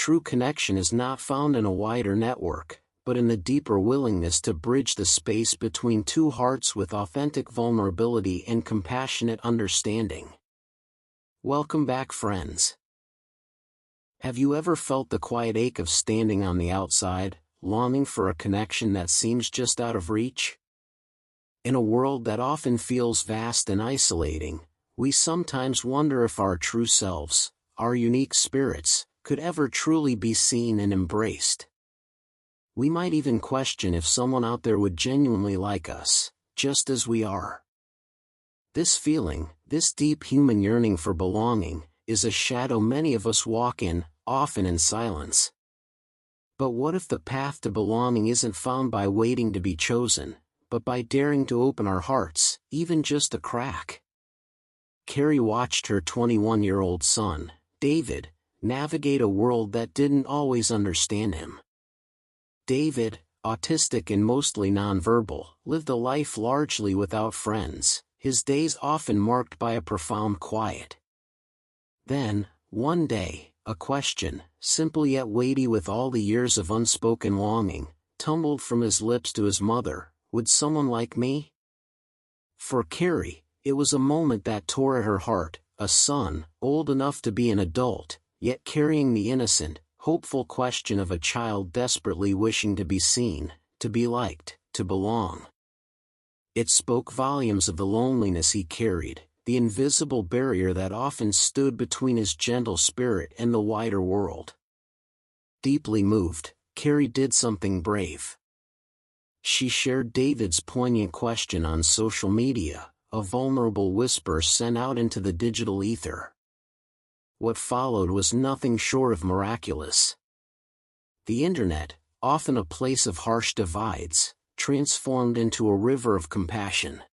true connection is not found in a wider network, but in the deeper willingness to bridge the space between two hearts with authentic vulnerability and compassionate understanding. Welcome back, friends. Have you ever felt the quiet ache of standing on the outside, longing for a connection that seems just out of reach? In a world that often feels vast and isolating, we sometimes wonder if our true selves, our unique spirits, could ever truly be seen and embraced. We might even question if someone out there would genuinely like us, just as we are. This feeling, this deep human yearning for belonging, is a shadow many of us walk in, often in silence. But what if the path to belonging isn't found by waiting to be chosen, but by daring to open our hearts, even just a crack? Kerry watched her 21-year-old son, David, navigate a world that didn't always understand him. David, autistic and mostly nonverbal, lived a life largely without friends, his days often marked by a profound quiet. Then, one day, a question, simple yet weighty with all the years of unspoken longing, tumbled from his lips to his mother: would someone like me? For Kerry, it was a moment that tore at her heart, a son, old enough to be an adult, yet carrying the innocent, hopeful question of a child desperately wishing to be seen, to be liked, to belong. It spoke volumes of the loneliness he carried, the invisible barrier that often stood between his gentle spirit and the wider world. Deeply moved, Kerry did something brave. She shared David's poignant question on social media, a vulnerable whisper sent out into the digital ether. What followed was nothing short of miraculous. The internet, often a place of harsh divides, transformed into a river of compassion.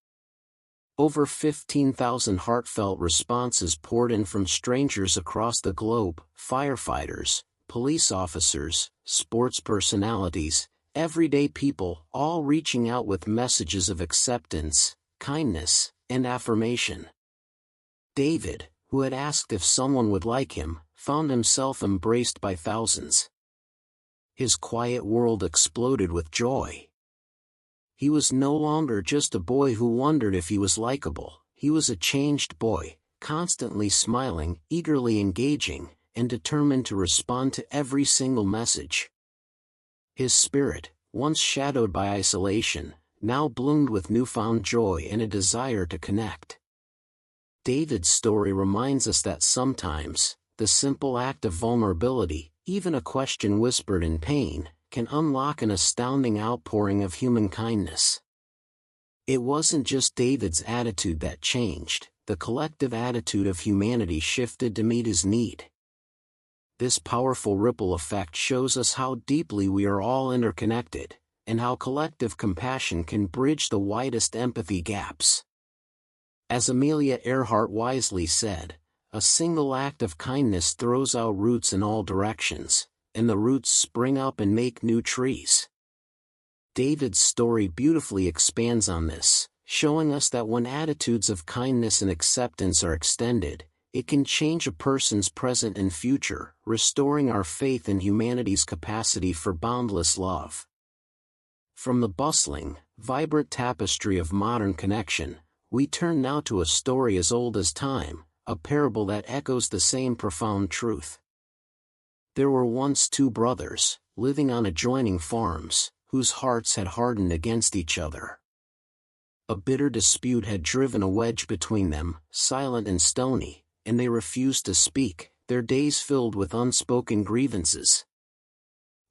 Over 15,000 heartfelt responses poured in from strangers across the globe: firefighters, police officers, sports personalities, everyday people, all reaching out with messages of acceptance, kindness, and affirmation. David, who had asked if someone would like him, found himself embraced by thousands. His quiet world exploded with joy. He was no longer just a boy who wondered if he was likable. He was a changed boy, constantly smiling, eagerly engaging, and determined to respond to every single message. His spirit, once shadowed by isolation, now bloomed with newfound joy and a desire to connect. David's story reminds us that sometimes, the simple act of vulnerability, even a question whispered in pain, can unlock an astounding outpouring of human kindness. It wasn't just David's attitude that changed, the collective attitude of humanity shifted to meet his need. This powerful ripple effect shows us how deeply we are all interconnected, and how collective compassion can bridge the widest empathy gaps. As Amelia Earhart wisely said, a single act of kindness throws out roots in all directions, and the roots spring up and make new trees. David's story beautifully expands on this, showing us that when attitudes of kindness and acceptance are extended, it can change a person's present and future, restoring our faith in humanity's capacity for boundless love. From the bustling, vibrant tapestry of modern connection, we turn now to a story as old as time, a parable that echoes the same profound truth. There were once two brothers, living on adjoining farms, whose hearts had hardened against each other. A bitter dispute had driven a wedge between them, silent and stony, and they refused to speak, their days filled with unspoken grievances.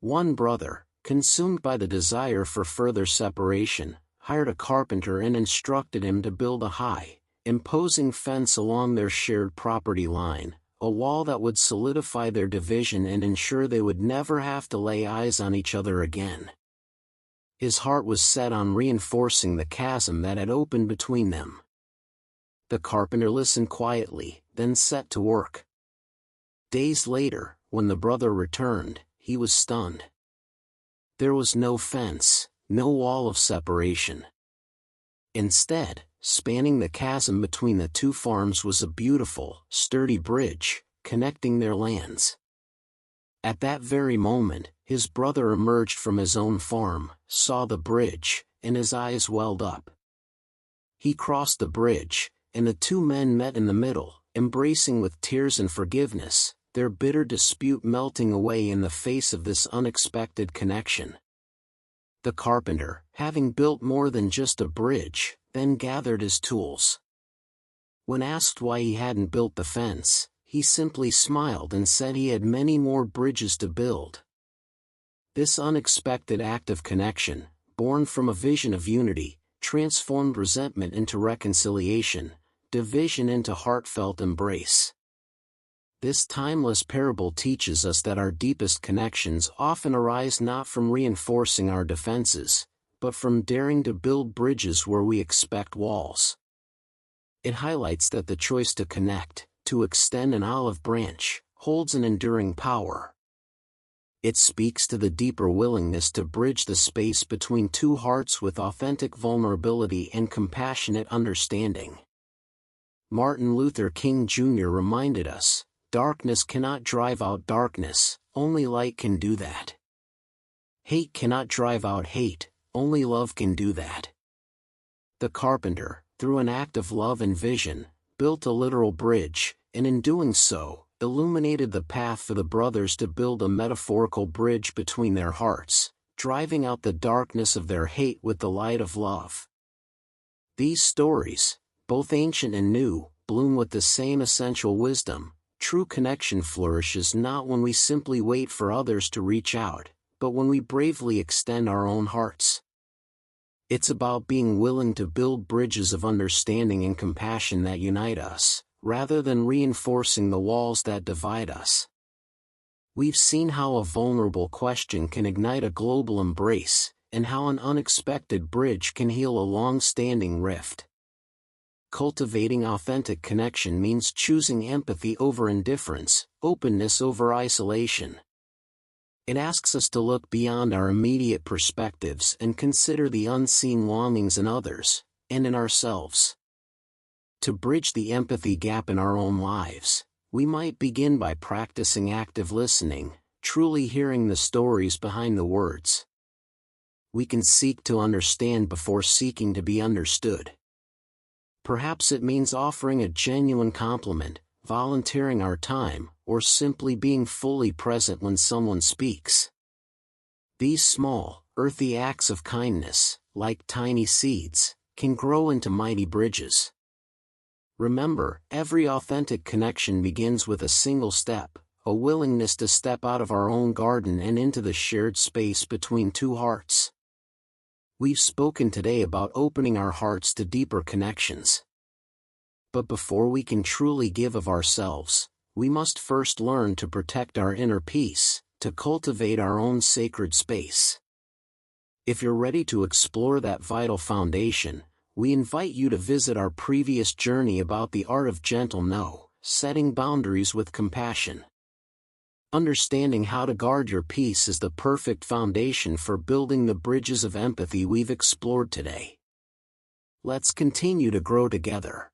One brother, consumed by the desire for further separation, hired a carpenter and instructed him to build a high, imposing fence along their shared property line, a wall that would solidify their division and ensure they would never have to lay eyes on each other again. His heart was set on reinforcing the chasm that had opened between them. The carpenter listened quietly, then set to work. Days later, when the brother returned, he was stunned. There was no fence, no wall of separation. Instead, spanning the chasm between the two farms was a beautiful, sturdy bridge, connecting their lands. At that very moment, his brother emerged from his own farm, saw the bridge, and his eyes welled up. He crossed the bridge, and the two men met in the middle, embracing with tears and forgiveness, their bitter dispute melting away in the face of this unexpected connection. The carpenter, having built more than just a bridge, then gathered his tools. When asked why he hadn't built the fence, he simply smiled and said he had many more bridges to build. This unexpected act of connection, born from a vision of unity, transformed resentment into reconciliation, division into heartfelt embrace. This timeless parable teaches us that our deepest connections often arise not from reinforcing our defenses, but from daring to build bridges where we expect walls. It highlights that the choice to connect, to extend an olive branch, holds an enduring power. It speaks to the deeper willingness to bridge the space between two hearts with authentic vulnerability and compassionate understanding. Martin Luther King Jr. reminded us, "Darkness cannot drive out darkness, only light can do that. Hate cannot drive out hate, only love can do that." The carpenter, through an act of love and vision, built a literal bridge, and in doing so, illuminated the path for the brothers to build a metaphorical bridge between their hearts, driving out the darkness of their hate with the light of love. These stories, both ancient and new, bloom with the same essential wisdom. True connection flourishes not when we simply wait for others to reach out, but when we bravely extend our own hearts. It's about being willing to build bridges of understanding and compassion that unite us, rather than reinforcing the walls that divide us. We've seen how a vulnerable question can ignite a global embrace, and how an unexpected bridge can heal a long-standing rift. Cultivating authentic connection means choosing empathy over indifference, openness over isolation. It asks us to look beyond our immediate perspectives and consider the unseen longings in others, and in ourselves. To bridge the empathy gap in our own lives, we might begin by practicing active listening, truly hearing the stories behind the words. We can seek to understand before seeking to be understood. Perhaps it means offering a genuine compliment, volunteering our time, or simply being fully present when someone speaks. These small, earthy acts of kindness, like tiny seeds, can grow into mighty bridges. Remember, every authentic connection begins with a single step, a willingness to step out of our own garden and into the shared space between two hearts. We've spoken today about opening our hearts to deeper connections. But before we can truly give of ourselves, we must first learn to protect our inner peace, to cultivate our own sacred space. If you're ready to explore that vital foundation, we invite you to visit our previous journey about the art of gentle no, setting boundaries with compassion. Understanding how to guard your peace is the perfect foundation for building the bridges of empathy we've explored today. Let's continue to grow together.